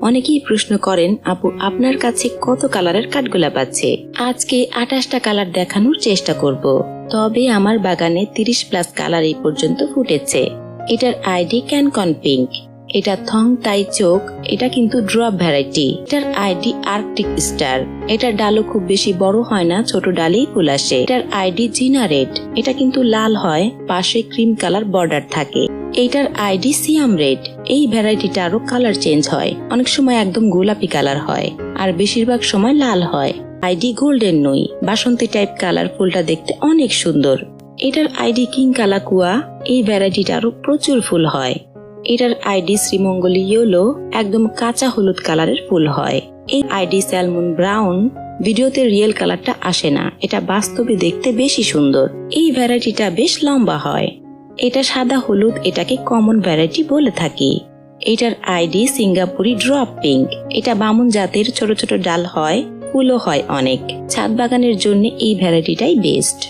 অনেকেই প্রশ্ন করেন, আপু আপনার কাছে কত কালারের কাঠগোলাপ আছে? আজকে 28টা কালার দেখানোর চেষ্টা করব। তবে আমার বাগানে 30+ কালার এই পর্যন্ত ফুটেছে। এটার আইডি ক্যানকন পিঙ্ক। এটা থং তাই চোখ। এটা কিন্তু ড্রপ ভ্যারাইটি। এটার আইডি আর্কটিক স্টার। এটার ডালও খুব বেশি বড় হয় না, ছোট ডালেই ফুল আসে। এটার আইডি জিনা রেড। এটা কিন্তু লাল হয়, পাশে ক্রিম কালার বর্ডার থাকে। এইটার আইডি সিয়াম রেড। এই ভ্যারাইটিটা আরো কালার চেঞ্জ হয়, অনেক সময় একদম গোলাপি কালার হয়, আর বেশিরভাগ সময় লাল হয়। আইডি গোল্ডেন নই, বাসন্তী টাইপ কালার। ফুলটা দেখতে অনেক সুন্দর। এটার আইডি কিং কালাকুয়া। এই ভ্যারাইটিটা আরো প্রচুর ফুল হয়। এটার আইডি শ্রীমঙ্গলী ইয়েলো, একদম কাঁচা হলুদ কালারের ফুল হয়। এই আইডি স্যালমন ব্রাউন। ভিডিওতে রিয়েল কালারটা আসে না, এটা বাস্তবে দেখতে বেশি সুন্দর। এই ভ্যারাইটিটা বেশ লম্বা হয়। এটা সাদা হলুদ, এটাকে কমন ভ্যারাইটি বলে থাকি। এটার আইডি সিঙ্গাপুরি ড্রপ পিঙ্ক। এটা বামুন জাতের, ছোট ছোট ডাল হয়, ফুলও হয় অনেক। ছাদ বাগানের জন্য এই ভ্যারাইটিটাই বেস্ট।